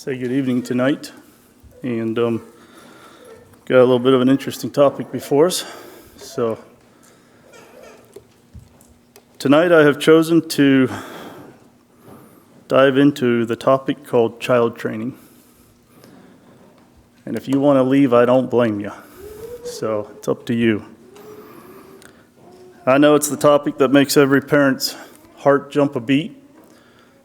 Say good evening tonight, and got a little bit of an interesting topic before us. So tonight I have chosen to dive into the topic called child training. And if you want to leave, I don't blame you. So it's up to you. I know it's the topic that makes every parent's heart jump a beat,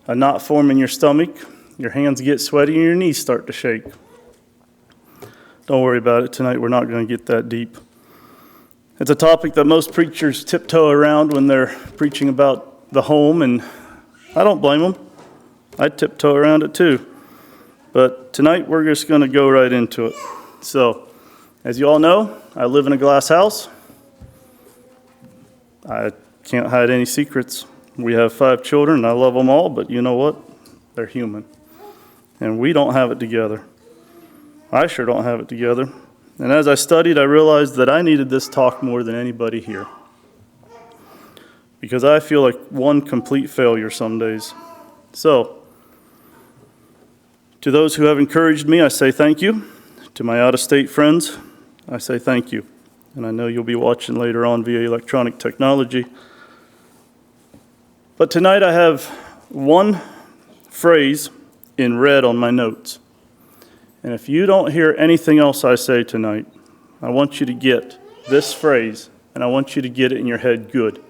a knot form in your stomach, your hands get sweaty, and your knees start to shake. Don't worry about it tonight. We're not going to get that deep. It's a topic that most preachers tiptoe around when they're preaching about the home, and I don't blame them. I tiptoe around it too. But tonight we're just going to go right into it. So, as you all know, I live in a glass house. I can't hide any secrets. We have 5 children, and I love them all, but you know what? They're human. And we don't have it together. I sure don't have it together. And as I studied, I realized that I needed this talk more than anybody here. Because I feel like one complete failure some days. So, to those who have encouraged me, I say thank you. To my out-of-state friends, I say thank you. And I know you'll be watching later on via electronic technology. But tonight I have one phrase in red on my notes. And if you don't hear anything else I say tonight, I want you to get this phrase, and I want you to get it in your head good.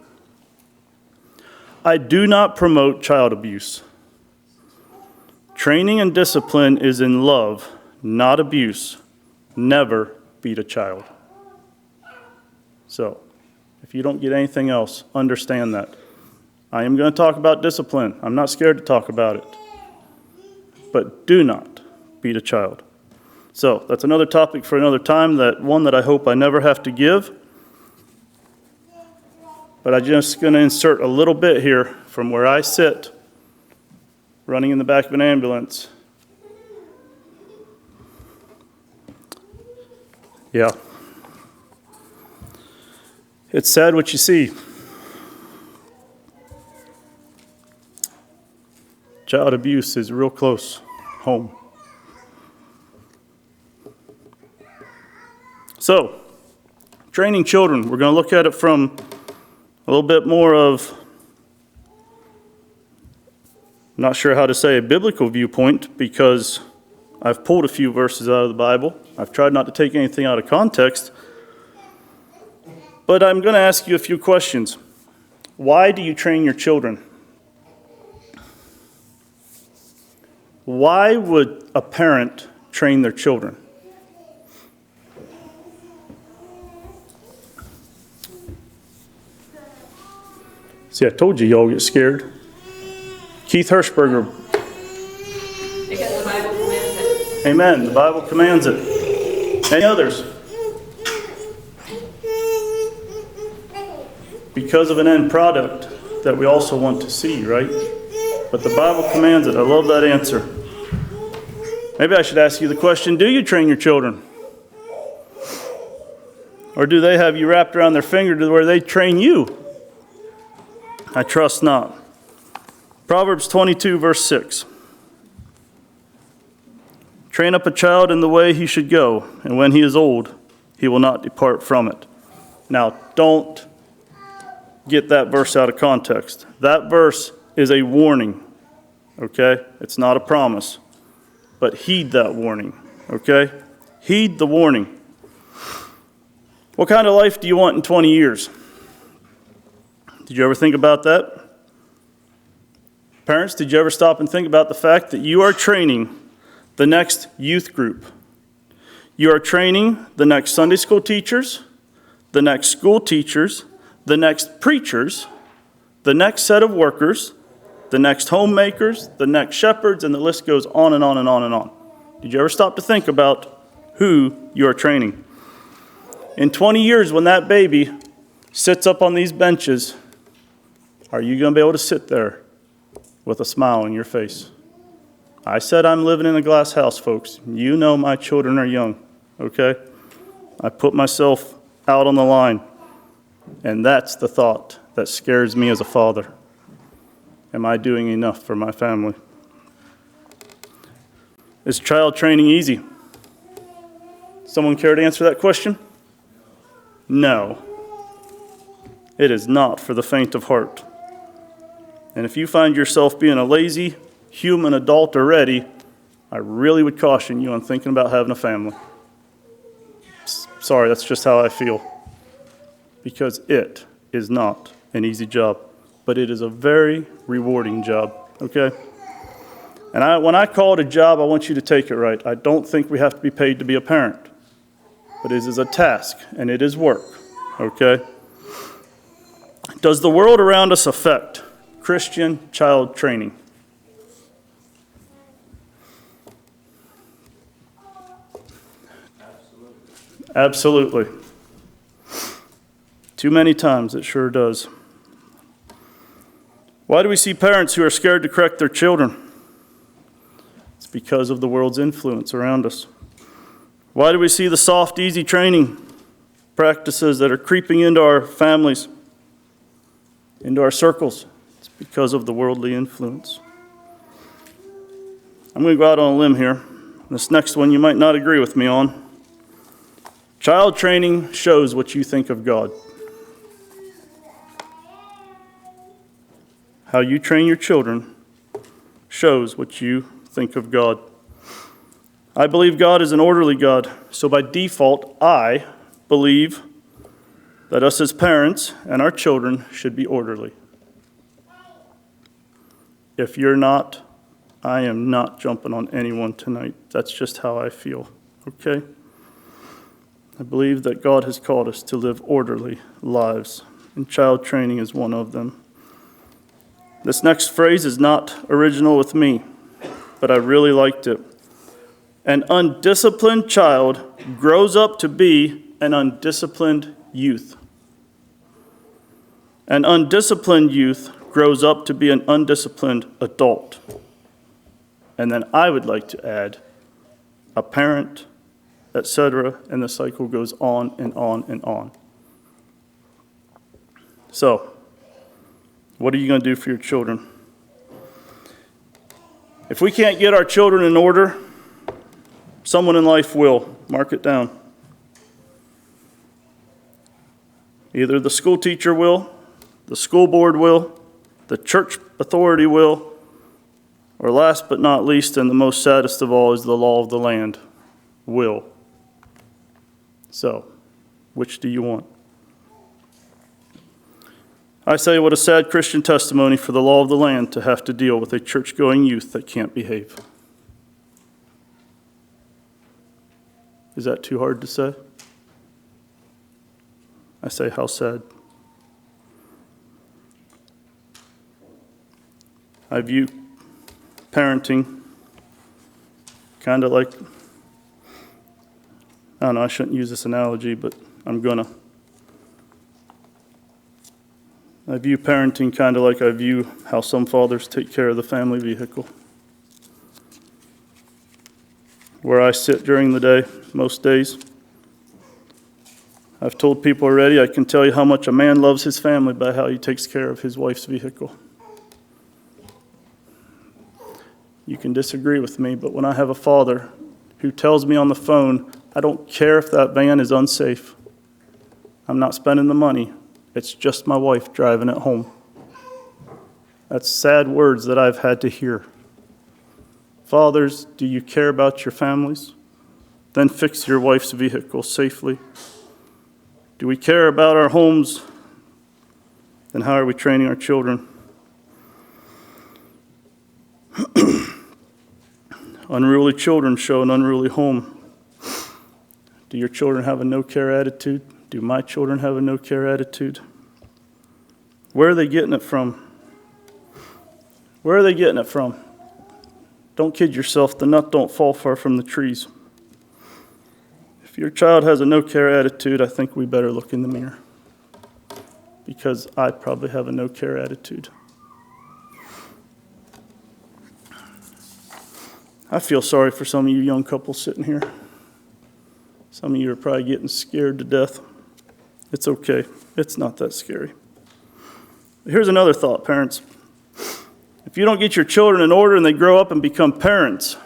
I do not promote child abuse. Training and discipline is in love, not abuse. Never beat a child. So, if you don't get anything else, understand that. I am going to talk about discipline. I'm not scared to talk about it. But do not beat a child. So, that's another topic for another time, that one that I hope I never have to give. But I'm just going to insert a little bit here from where I sit, running in the back of an ambulance. Yeah. It's sad what you see. Child abuse is real close home. So, training children, we're going to look at it from a little bit more of, I'm not sure how to say a biblical viewpoint, because I've pulled a few verses out of the Bible. I've tried not to take anything out of context. But I'm going to ask you a few questions. Why do you train your children? Why would a parent train their children? See, I told you y'all get scared. Keith Hirschberger. Because the Bible commands it. Amen. The Bible commands it. Any others? Because of an end product that we also want to see, right? But the Bible commands it. I love that answer. Maybe I should ask you the question, do you train your children? Or do they have you wrapped around their finger to where they train you? I trust not. Proverbs 22, verse 6. Train up a child in the way he should go, and when he is old, he will not depart from it. Now, don't get that verse out of context. That verse is a warning, okay? It's not a promise. But heed that warning, okay? Heed the warning. What kind of life do you want in 20 years? Did you ever think about that? Parents, did you ever stop and think about the fact that you are training the next youth group? You are training the next Sunday school teachers, the next school teachers, the next preachers, the next set of workers, the next homemakers, the next shepherds, and the list goes on and on and on and on. Did you ever stop to think about who you are training? In 20 years, when that baby sits up on these benches, are you going to be able to sit there with a smile on your face? I said I'm living in a glass house, folks. You know my children are young, okay? I put myself out on the line, and that's the thought that scares me as a father. Am I doing enough for my family? Is child training easy? Someone care to answer that question? No. It is not for the faint of heart. And if you find yourself being a lazy human adult already, I really would caution you on thinking about having a family. Sorry, that's just how I feel. Because it is not an easy job, but it is a very rewarding job, okay? And when I call it a job, I want you to take it right. I don't think we have to be paid to be a parent, but it is a task, and it is work, okay? Does the world around us affect Christian child training? Absolutely. Too many times it sure does. Why do we see parents who are scared to correct their children? It's because of the world's influence around us. Why do we see the soft, easy training practices that are creeping into our families, into our circles? It's because of the worldly influence. I'm going to go out on a limb here. This next one you might not agree with me on. Child training shows what you think of God. How you train your children shows what you think of God. I believe God is an orderly God, so by default, I believe that us as parents and our children should be orderly. If you're not, I am not jumping on anyone tonight. That's just how I feel, okay? I believe that God has called us to live orderly lives, and child training is one of them. This next phrase is not original with me, but I really liked it. An undisciplined child grows up to be an undisciplined youth. An undisciplined youth grows up to be an undisciplined adult. And then I would like to add a parent, etc., and the cycle goes on and on and on. So, what are you going to do for your children? If we can't get our children in order, someone in life will. Mark it down. Either the school teacher will, the school board will, the church authority will, or last but not least, and the most saddest of all, is the law of the land will. So, which do you want? I say, what a sad Christian testimony for the law of the land to have to deal with a church-going youth that can't behave. Is that too hard to say? I say, how sad. I view parenting kind of like, I don't know, I shouldn't use this analogy, but I'm gonna. I view parenting kind of like I view how some fathers take care of the family vehicle. Where I sit during the day, most days. I've told people already, I can tell you how much a man loves his family by how he takes care of his wife's vehicle. You can disagree with me, but when I have a father who tells me on the phone, I don't care if that van is unsafe. I'm not spending the money. It's just my wife driving it home. That's sad words that I've had to hear. Fathers, do you care about your families? Then fix your wife's vehicle safely. Do we care about our homes? Then how are we training our children? Unruly children show an unruly home. Do your children have a no-care attitude? Do my children have a no-care attitude? Where are they getting it from? Where are they getting it from? Don't kid yourself, the nut don't fall far from the trees. If your child has a no-care attitude, I think we better look in the mirror. Because I probably have a no-care attitude. I feel sorry for some of you young couples sitting here. Some of you are probably getting scared to death. It's okay. It's not that scary. Here's another thought, parents. If you don't get your children in order and they grow up and become parents,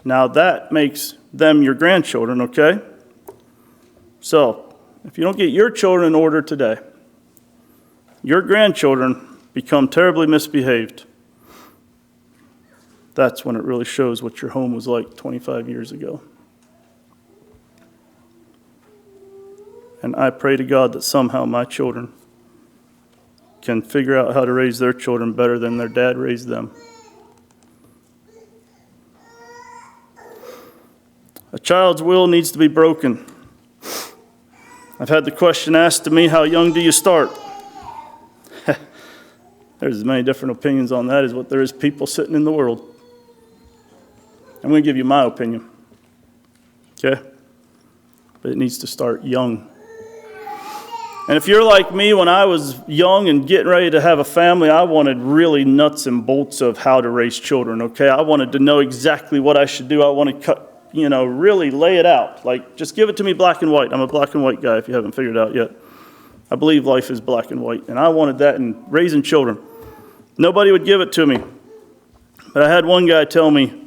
Now that makes them your grandchildren, okay? So, if you don't get your children in order today, your grandchildren become terribly misbehaved. That's when it really shows what your home was like 25 years ago. And I pray to God that somehow my children can figure out how to raise their children better than their dad raised them. A child's will needs to be broken. I've had the question asked to me, how young do you start? There's as many different opinions on that as what there is people sitting in the world. I'm going to give you my opinion, okay? But it needs to start young. And if you're like me, when I was young and getting ready to have a family, I wanted really nuts and bolts of how to raise children, okay? I wanted to know exactly what I should do. I wanted to really lay it out. Like, just give it to me black and white. I'm a black and white guy if you haven't figured it out yet. I believe life is black and white, and I wanted that in raising children. Nobody would give it to me. But I had one guy tell me,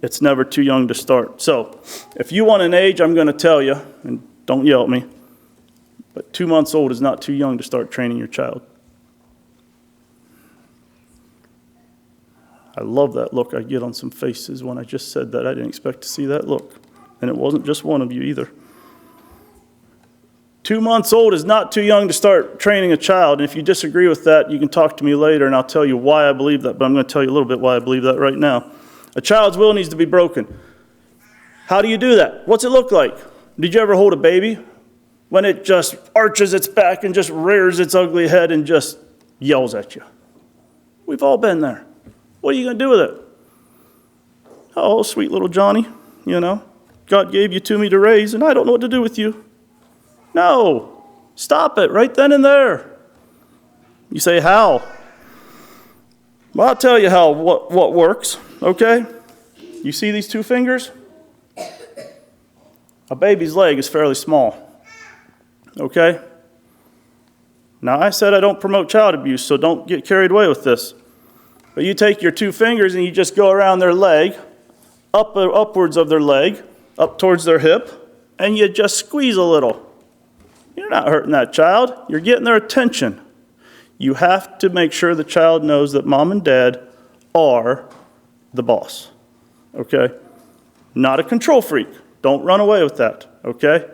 it's never too young to start. So, if you want an age, I'm going to tell you, and don't yell at me, but 2 months old is not too young to start training your child. I love that look I get on some faces when I just said that. I didn't expect to see that look. And it wasn't just one of you either. 2 months old is not too young to start training a child. And if you disagree with that, you can talk to me later and I'll tell you why I believe that. But I'm going to tell you a little bit why I believe that right now. A child's will needs to be broken. How do you do that? What's it look like? Did you ever hold a baby? When it just arches its back and just rears its ugly head and just yells at you. We've all been there. What are you going to do with it? Oh, sweet little Johnny, God gave you to me to raise, and I don't know what to do with you. No, stop it right then and there. You say, how? Well, I'll tell you how, what works, okay? You see these 2 fingers? A baby's leg is fairly small, okay? Now, I said I don't promote child abuse, so don't get carried away with this. But you take your 2 fingers and you just go around their leg, upwards of their leg, up towards their hip, and you just squeeze a little. You're not hurting that child. You're getting their attention. You have to make sure the child knows that mom and dad are the boss, okay? Not a control freak. Don't run away with that, okay?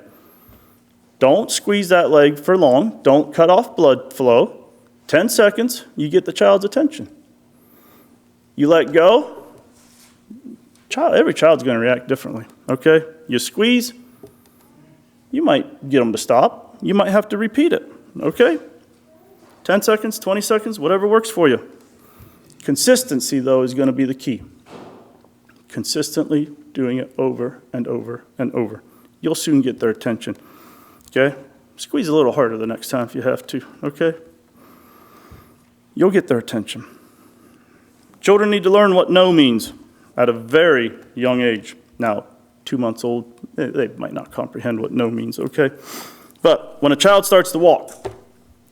Don't squeeze that leg for long. Don't cut off blood flow. 10 seconds, you get the child's attention. You let go, every child's going to react differently, okay? You squeeze, you might get them to stop. You might have to repeat it, okay? 10 seconds, 20 seconds, whatever works for you. Consistency, though, is going to be the key. Consistently doing it over and over and over. You'll soon get their attention, okay? Squeeze a little harder the next time if you have to, okay? You'll get their attention. Children need to learn what no means at a very young age. Now, 2 months old, they might not comprehend what no means, okay? But when a child starts to walk,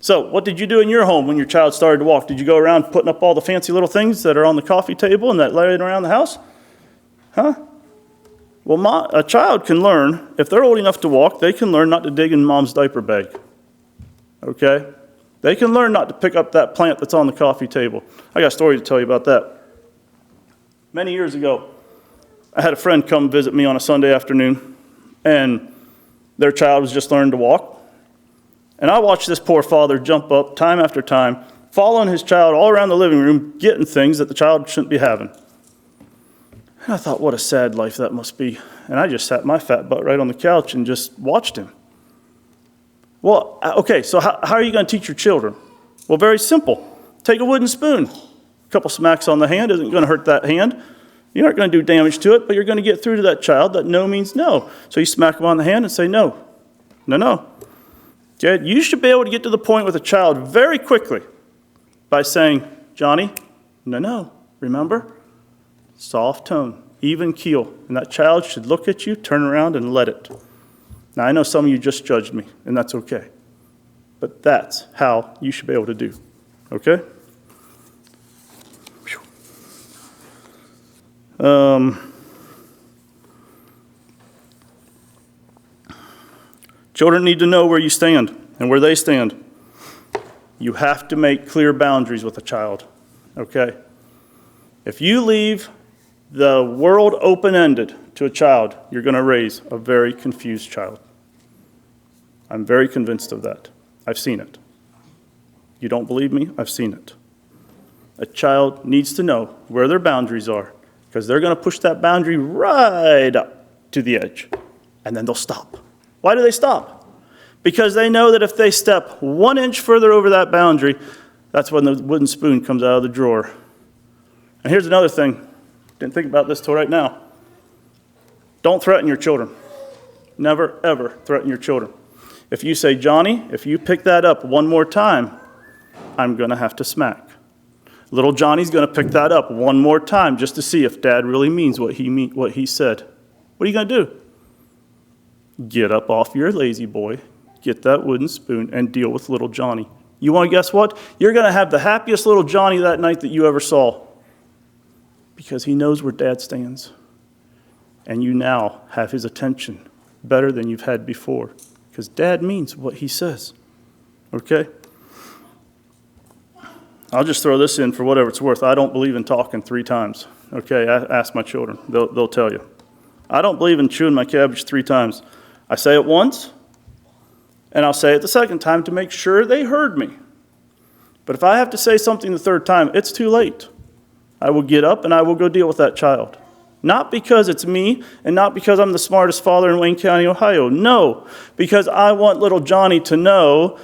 so what did you do in your home when your child started to walk? Did you go around putting up all the fancy little things that are on the coffee table and that laying around the house? Huh? Well, a child can learn, if they're old enough to walk, they can learn not to dig in mom's diaper bag, okay? They can learn not to pick up that plant that's on the coffee table. I got a story to tell you about that. Many years ago, I had a friend come visit me on a Sunday afternoon, and their child was just learning to walk. And I watched this poor father jump up time after time, following his child all around the living room, getting things that the child shouldn't be having. And I thought, what a sad life that must be. And I just sat my fat butt right on the couch and just watched him. Well, okay, so how are you going to teach your children? Well, very simple. Take a wooden spoon. A couple smacks on the hand isn't going to hurt that hand. You're not going to do damage to it, but you're going to get through to that child that no means no. So you smack them on the hand and say no. No, no. Okay, you should be able to get to the point with a child very quickly by saying, Johnny, no, no. Remember? Soft tone, even keel. And that child should look at you, turn around, and let it. Now, I know some of you just judged me, and that's okay. But that's how you should be able to do, okay? Children need to know where you stand and where they stand. You have to make clear boundaries with a child, okay? If you leave the world open-ended to a child, you're going to raise a very confused child. I'm very convinced of that. I've seen it. You don't believe me? I've seen it. A child needs to know where their boundaries are, because they're going to push that boundary right up to the edge, and then they'll stop. Why do they stop? Because they know that if they step 1 inch further over that boundary, that's when the wooden spoon comes out of the drawer. And here's another thing. Didn't think about this till right now. Don't threaten your children. Never, ever threaten your children. If you say, Johnny, if you pick that up one more time, I'm going to have to smack. Little Johnny's going to pick that up one more time just to see if Dad really means what he said. What are you going to do? Get up off your lazy boy, get that wooden spoon, and deal with little Johnny. You want to guess what? You're going to have the happiest little Johnny that night that you ever saw, because he knows where Dad stands. And you now have his attention better than you've had before, because Dad means what he says. Okay? I'll just throw this in for whatever it's worth. I don't believe in talking 3 times. Okay? Ask my children. They'll tell you. I don't believe in chewing my cabbage 3 times. I say it once, and I'll say it the second time to make sure they heard me. But if I have to say something the 3rd time, it's too late. I will get up and I will go deal with that child. Not because it's me and not because I'm the smartest father in Wayne County, Ohio. No, because I want little Johnny to know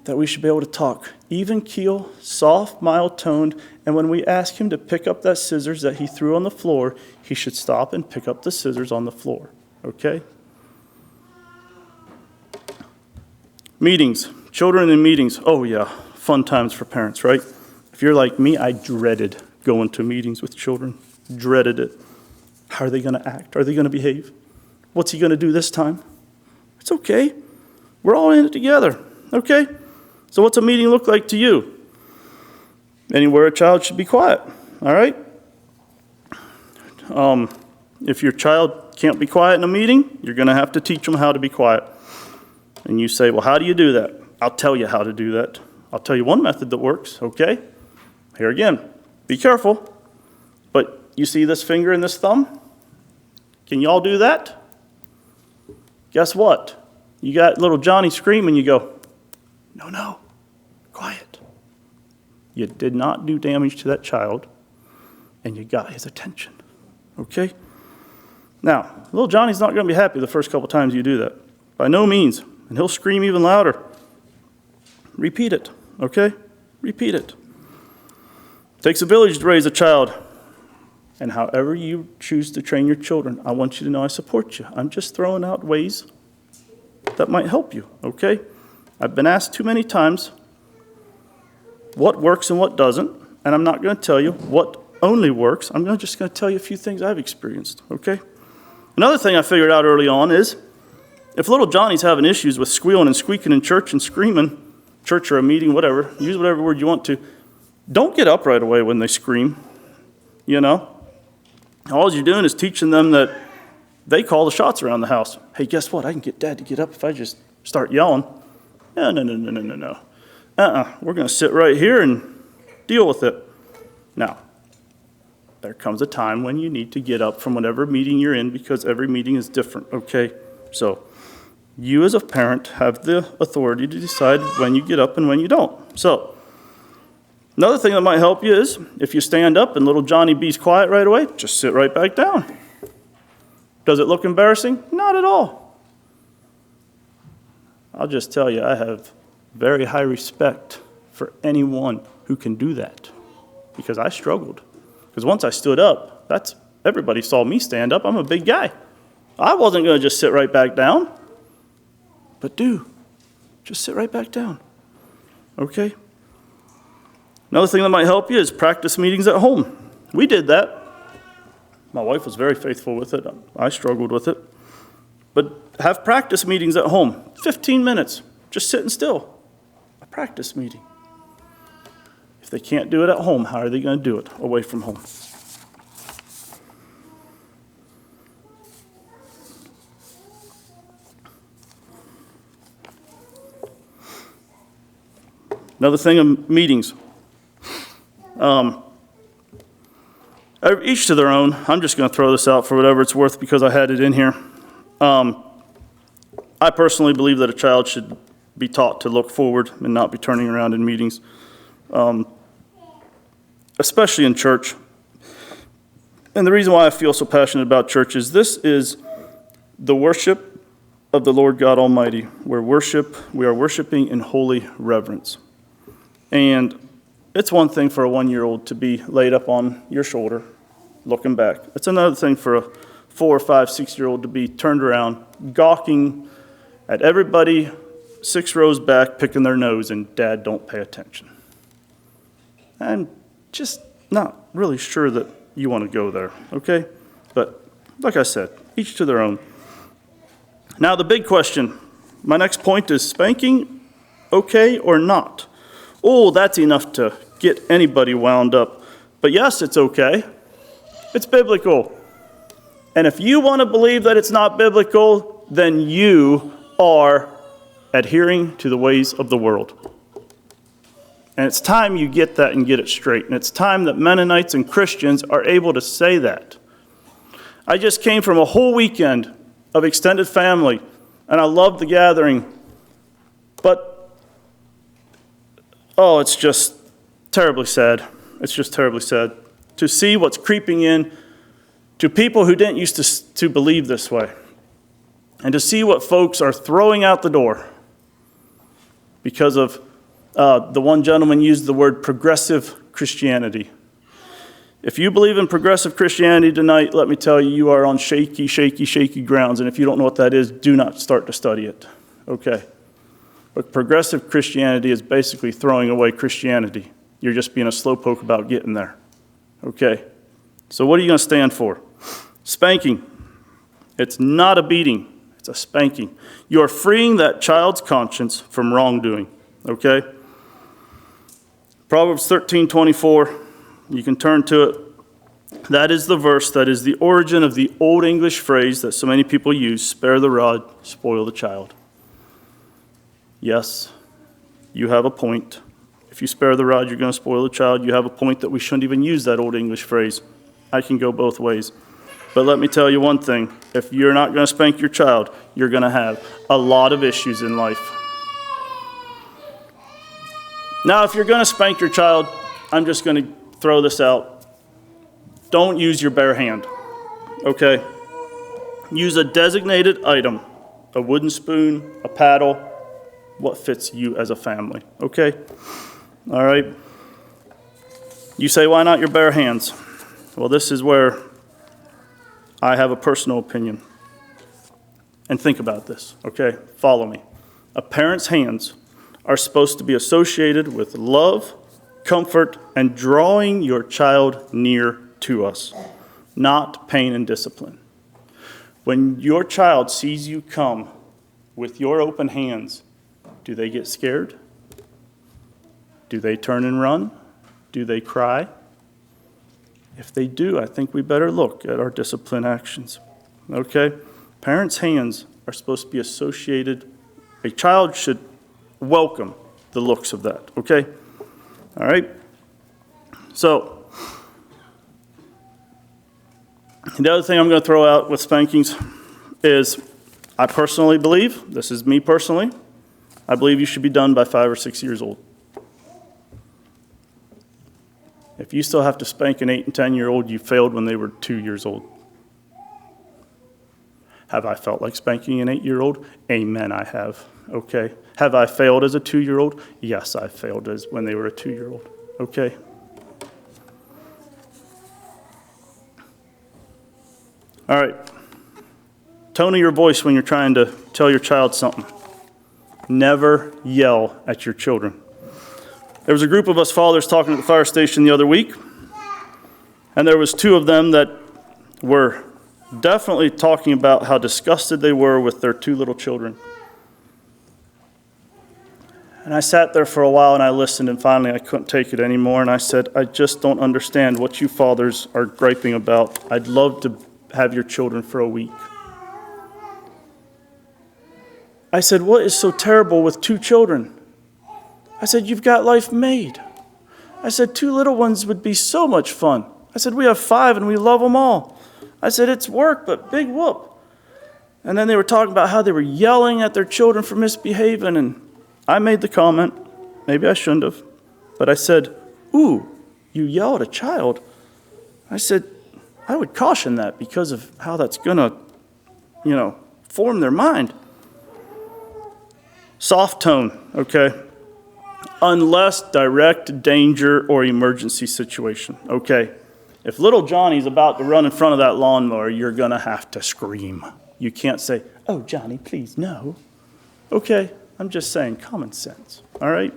that we should be able to talk even keel, soft, mild-toned, and when we ask him to pick up that scissors that he threw on the floor, he should stop and pick up the scissors on the floor. Okay? Meetings. Children in meetings. Oh, yeah. Fun times for parents, right? If you're like me, I dreaded going to meetings with children. Dreaded it. How are they going to act? Are they going to behave? What's he going to do this time? It's okay. We're all in it together. Okay? So what's a meeting look like to you? Anywhere a child should be quiet. All right? If your child can't be quiet in a meeting, you're going to have to teach them how to be quiet. And you say, well, how do you do that? I'll tell you how to do that. I'll tell you one method that works, okay? Here again, be careful. But you see this finger and this thumb? Can you all do that? Guess what? You got little Johnny screaming, you go, no, quiet. You did not do damage to that child, and you got his attention, okay? Now, little Johnny's not going to be happy the first couple times you do that. By no means. And he'll scream even louder. Repeat it, okay? Repeat it. Takes a village to raise a child. And however you choose to train your children, I want you to know I support you. I'm just throwing out ways that might help you, okay? I've been asked too many times what works and what doesn't, and I'm not going to tell you what only works. I'm just going to tell you a few things I've experienced, okay? Another thing I figured out early on is if little Johnny's having issues with squealing and squeaking in church and screaming, church or a meeting, whatever, use whatever word you want to, don't get up right away when they scream, you know? All you're doing is teaching them that they call the shots around the house. Hey, guess what? I can get Dad to get up if I just start yelling. No. We're going to sit right here and deal with it. Now, there comes a time when you need to get up from whatever meeting you're in because every meeting is different, okay? So you as a parent have the authority to decide when you get up and when you don't. So another thing that might help you is if you stand up and little Johnny B's quiet right away, just sit right back down. Does it look embarrassing? Not at all. I'll just tell you, I have very high respect for anyone who can do that because I struggled. Because once I stood up, everybody saw me stand up. I'm a big guy. I wasn't going to just sit right back down. But just sit right back down. Okay? Another thing that might help you is practice meetings at home. We did that. My wife was very faithful with it. I struggled with it. But have practice meetings at home. 15 minutes, just sitting still. A practice meeting. If they can't do it at home, how are they going to do it away from home? Another thing of meetings. Each to their own. I'm just going to throw this out for whatever it's worth because I had it in here. I personally believe that a child should be taught to look forward and not be turning around in meetings, especially in church. And the reason why I feel so passionate about church is this is the worship of the Lord God Almighty. We are worshiping in holy reverence. And it's one thing for a 1-year-old to be laid up on your shoulder, looking back. It's another thing for a 4, 5, 6-year-old to be turned around, gawking at everybody 6 rows back, picking their nose, and Dad, don't pay attention. I'm just not really sure that you want to go there, okay? But like I said, each to their own. Now the big question, my next point is spanking okay or not? Oh, that's enough to get anybody wound up. But yes, it's okay. It's biblical. And if you want to believe that it's not biblical, then you are adhering to the ways of the world. And it's time you get that and get it straight. And it's time that Mennonites and Christians are able to say that. I just came from a whole weekend of extended family, and I loved the gathering. But, oh, it's just terribly sad. It's just terribly sad to see what's creeping in to people who didn't used to believe this way. And to see what folks are throwing out the door because of the one gentleman used the word progressive Christianity. If you believe in progressive Christianity tonight, let me tell you, you are on shaky, shaky, shaky grounds. And if you don't know what that is, do not start to study it. Okay. But progressive Christianity is basically throwing away Christianity. You're just being a slowpoke about getting there. Okay. So what are you going to stand for? Spanking. It's not a beating. It's a spanking. You're freeing that child's conscience from wrongdoing. Okay. Proverbs 13:24, you can turn to it. That is the verse that is the origin of the old English phrase that so many people use, spare the rod, spoil the child. Yes, you have a point. If you spare the rod, you're going to spoil the child. You have a point that we shouldn't even use that old English phrase. I can go both ways. But let me tell you one thing. If you're not going to spank your child, you're going to have a lot of issues in life. Now, if you're going to spank your child, I'm just going to throw this out. Don't use your bare hand, okay? Use a designated item, a wooden spoon, a paddle, what fits you as a family, okay? All right? You say, why not your bare hands? Well, this is where I have a personal opinion. And think about this, okay? Follow me. A parent's hands are supposed to be associated with love, comfort, and drawing your child near to us, not pain and discipline. When your child sees you come with your open hands, do they get scared? Do they turn and run? Do they cry? If they do, I think we better look at our discipline actions. Okay? Parents' hands are supposed to be associated. A child should welcome the looks of that. Okay? All right? So, the other thing I'm going to throw out with spankings is I personally believe, this is me personally, I believe you should be done by 5 or 6 years old. If you still have to spank an 8 and 10-year-old, you failed when they were 2 years old. Have I felt like spanking an 8-year-old? Amen, I have. Okay. Have I failed as a 2-year-old? Yes, I failed as when they were a 2-year-old. Okay. All right. Tone of your voice when you're trying to tell your child something. Never yell at your children. There was a group of us fathers talking at the fire station the other week, and there was 2 of them that were definitely talking about how disgusted they were with their 2 little children. And I sat there for a while and I listened, and finally I couldn't take it anymore, and I said, I just don't understand what you fathers are griping about. I'd love to have your children for a week. I said, what is so terrible with 2 children? I said, you've got life made. I said, 2 little ones would be so much fun. I said, we have 5 and we love them all. I said, it's work, but big whoop. And then they were talking about how they were yelling at their children for misbehaving, and I made the comment, maybe I shouldn't have, but I said, ooh, you yell at a child? I said, I would caution that because of how that's going to, form their mind. Soft tone, okay? Unless direct danger or emergency situation, okay? If little Johnny's about to run in front of that lawnmower, you're going to have to scream. You can't say, oh, Johnny, please, no. Okay, I'm just saying common sense, all right?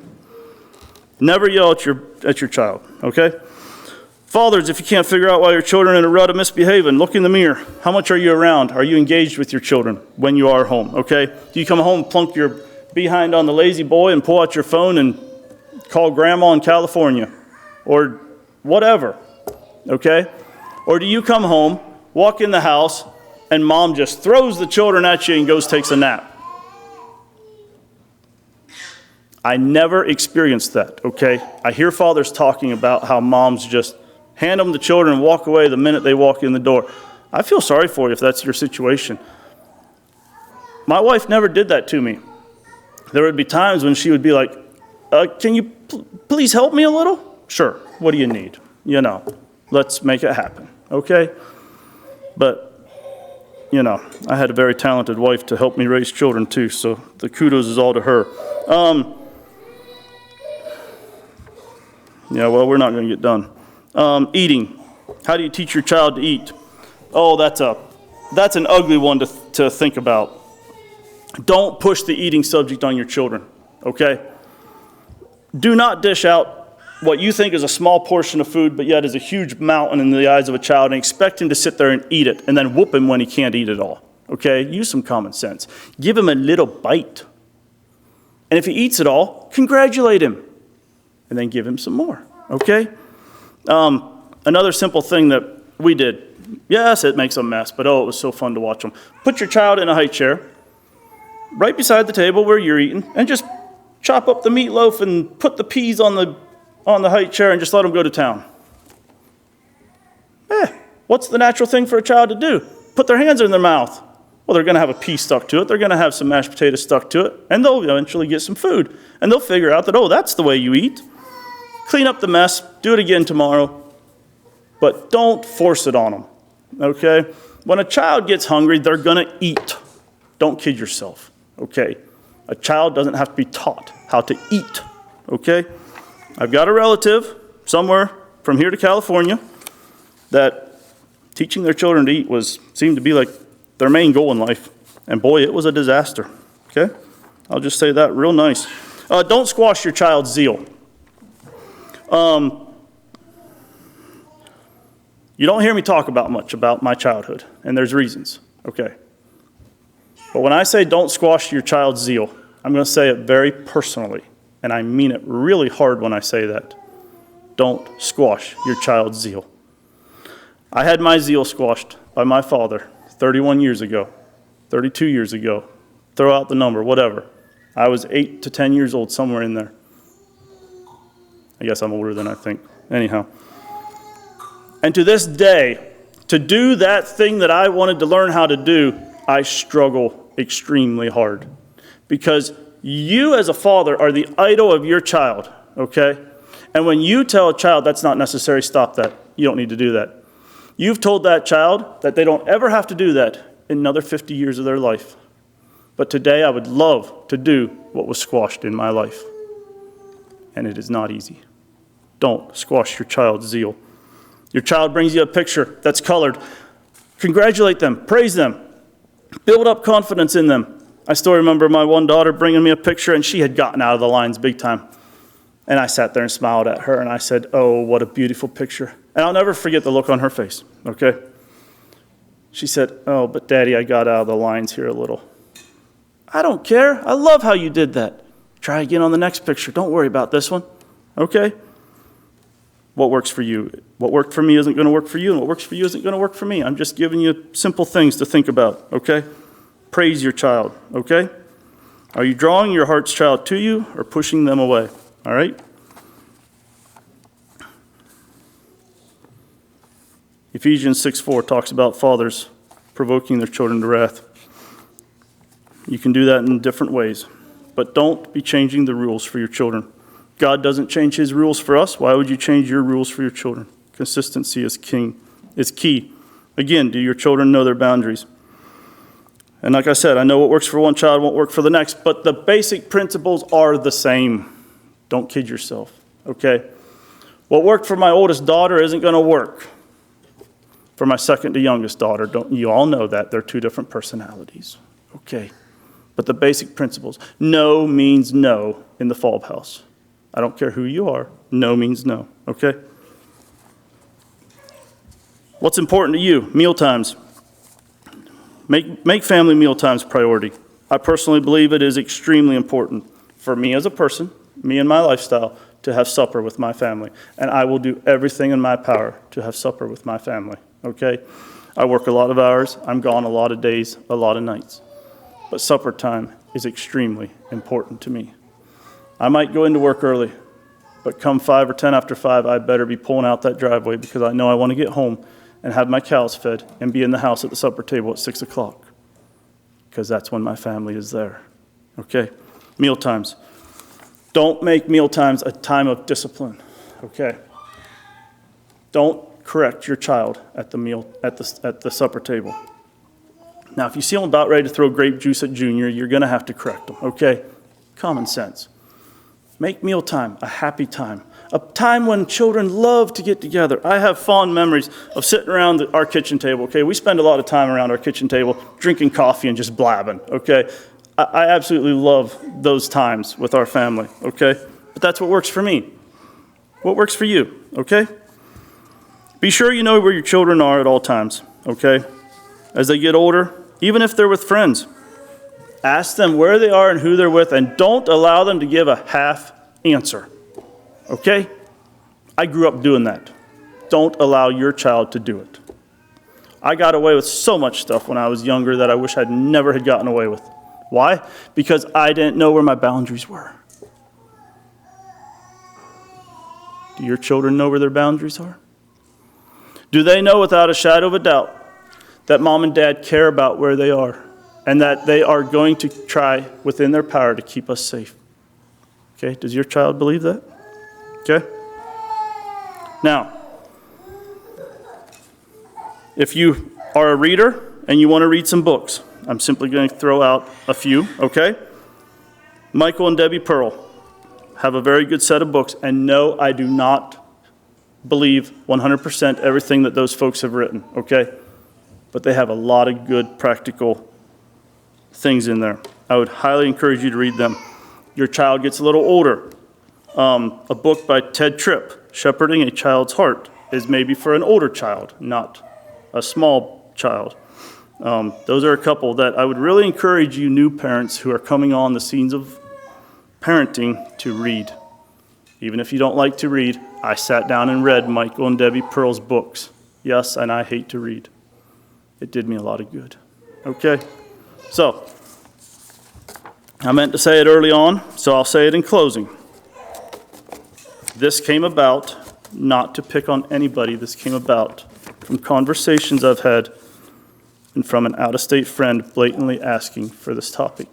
Never yell at your child, okay? Fathers, if you can't figure out why your children are in a rut of misbehaving, look in the mirror. How much are you around? Are you engaged with your children when you are home, okay? Do you come home, plunk your behind on the lazy boy and pull out your phone and call grandma in California or whatever, okay? Or do you come home, walk in the house, and mom just throws the children at you and goes takes a nap? I never experienced that, okay? I hear fathers talking about how moms just hand them the children and walk away the minute they walk in the door. I feel sorry for you if that's your situation. My wife never did that to me. There would be times when she would be like, can you please help me a little? Sure, what do you need? Let's make it happen, okay? But, I had a very talented wife to help me raise children too, so the kudos is all to her. We're not going to get done. Eating. How do you teach your child to eat? Oh, that's an ugly one to think about. Don't push the eating subject on your children, okay? Do not dish out what you think is a small portion of food, but yet is a huge mountain in the eyes of a child, and expect him to sit there and eat it, and then whoop him when he can't eat it all, okay? Use some common sense. Give him a little bite. And if he eats it all, congratulate him, and then give him some more, okay? Another simple thing that we did, yes, it makes a mess, but it was so fun to watch them. Put your child in a high chair, right beside the table where you're eating, and just chop up the meatloaf and put the peas on the high chair and just let them go to town. What's the natural thing for a child to do? Put their hands in their mouth. Well, they're going to have a pea stuck to it. They're going to have some mashed potatoes stuck to it, and they'll eventually get some food. And they'll figure out that, that's the way you eat. Clean up the mess. Do it again tomorrow. But don't force it on them, okay? When a child gets hungry, they're going to eat. Don't kid yourself, okay? A child doesn't have to be taught how to eat, okay? I've got a relative somewhere from here to California that teaching their children to eat seemed to be like their main goal in life. And boy, it was a disaster, okay? I'll just say that real nice. Don't squash your child's zeal. You don't hear me talk much about my childhood, and there's reasons, okay? But when I say don't squash your child's zeal, I'm going to say it very personally, and I mean it really hard when I say that. Don't squash your child's zeal. I had my zeal squashed by my father 31 years ago, 32 years ago. Throw out the number, whatever. I was 8 to 10 years old, somewhere in there. I guess I'm older than I think. Anyhow. And to this day, to do that thing that I wanted to learn how to do, I struggle extremely hard. Because you as a father are the idol of your child, okay? And when you tell a child that's not necessary, stop that. You don't need to do that. You've told that child that they don't ever have to do that in another 50 years of their life. But today I would love to do what was squashed in my life. And it is not easy. Don't squash your child's zeal. Your child brings you a picture that's colored. Congratulate them, praise them, build up confidence in them. I still remember my one daughter bringing me a picture, and she had gotten out of the lines big time. And I sat there and smiled at her, and I said, oh, what a beautiful picture. And I'll never forget the look on her face, okay? She said, oh, but Daddy, I got out of the lines here a little. I don't care. I love how you did that. Try again on the next picture. Don't worry about this one, okay? What works for you? What worked for me isn't going to work for you, and what works for you isn't going to work for me. I'm just giving you simple things to think about, okay? Praise your child, okay? Are you drawing your heart's child to you or pushing them away? All right? Ephesians 6:4 talks about fathers provoking their children to wrath. You can do that in different ways, but don't be changing the rules for your children. God doesn't change his rules for us. Why would you change your rules for your children? Consistency is key. Again, do your children know their boundaries? And like I said, I know what works for one child won't work for the next, but the basic principles are the same. Don't kid yourself, okay? What worked for my oldest daughter isn't going to work for my second to youngest daughter. Don't you all know that? They're two different personalities, okay? But the basic principles. No means no in the Falb house. I don't care who you are. No means no, okay? What's important to you? Meal times. Make family meal times priority. I personally believe it is extremely important for me as a person, me and my lifestyle, to have supper with my family. And I will do everything in my power to have supper with my family, okay? I work a lot of hours. I'm gone a lot of days, a lot of nights. But supper time is extremely important to me. I might go into work early, but come 5 or 10 after 5, I better be pulling out that driveway because I know I want to get home and have my cows fed and be in the house at the supper table at 6 o'clock because that's when my family is there, okay? Meal times. Don't make meal times a time of discipline, okay? Don't correct your child at the supper table. Now, if you see them about ready to throw grape juice at Junior, you're going to have to correct them, okay? Common sense. Make mealtime a happy time, a time when children love to get together. I have fond memories of sitting around our kitchen table, okay? We spend a lot of time around our kitchen table drinking coffee and just blabbing, okay? I absolutely love those times with our family, okay? But that's what works for me. What works for you, okay? Be sure you know where your children are at all times, okay? As they get older, even if they're with friends, ask them where they are and who they're with, and don't allow them to give a half answer, okay? I grew up doing that. Don't allow your child to do it. I got away with so much stuff when I was younger that I wish I'd never had gotten away with. Why? Because I didn't know where my boundaries were. Do your children know where their boundaries are? Do they know without a shadow of a doubt that mom and dad care about where they are and that they are going to try within their power to keep us safe? Okay, does your child believe that? Okay? Now, if you are a reader and you want to read some books, I'm simply going to throw out a few, okay? Michael and Debbie Pearl have a very good set of books, and no, I do not believe 100% everything that those folks have written, okay? But they have a lot of good practical things in there. I would highly encourage you to read them. Your child gets a little older. A book by Ted Tripp, Shepherding a Child's Heart, is maybe for an older child, not a small child. Those are a couple that I would really encourage you new parents who are coming on the scenes of parenting to read. Even if you don't like to read, I sat down and read Michael and Debbie Pearl's books. Yes, and I hate to read. It did me a lot of good. Okay? So, I meant to say it early on, so I'll say it in closing. This came about, not to pick on anybody, this came about from conversations I've had and from an out-of-state friend blatantly asking for this topic.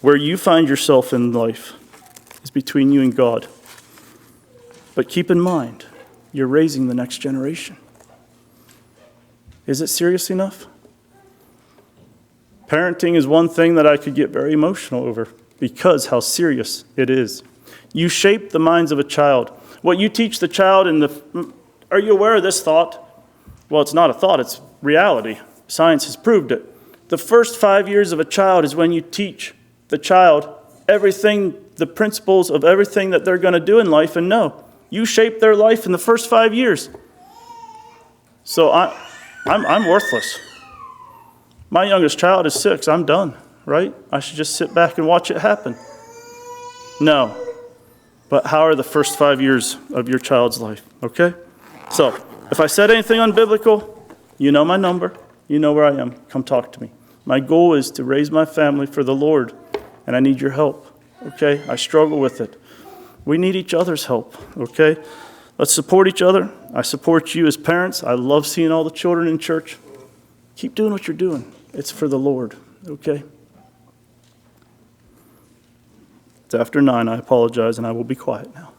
Where you find yourself in life is between you and God. But keep in mind, you're raising the next generation. Is it serious enough? Parenting is one thing that I could get very emotional over because how serious it is. You shape the minds of a child. What you teach the child are you aware of this thought? Well, it's not a thought, it's reality. Science has proved it. The first 5 years of a child is when you teach the child everything, the principles of everything that they're going to do in life, and no, you shape their life in the first 5 years. So I'm worthless. My youngest child is 6. I'm done, right? I should just sit back and watch it happen. No. But how are the first 5 years of your child's life, okay? So, if I said anything unbiblical, you know my number. You know where I am. Come talk to me. My goal is to raise my family for the Lord, and I need your help, okay? I struggle with it. We need each other's help, okay? Let's support each other. I support you as parents. I love seeing all the children in church. Keep doing what you're doing. It's for the Lord, okay? It's after 9. I apologize, and I will be quiet now.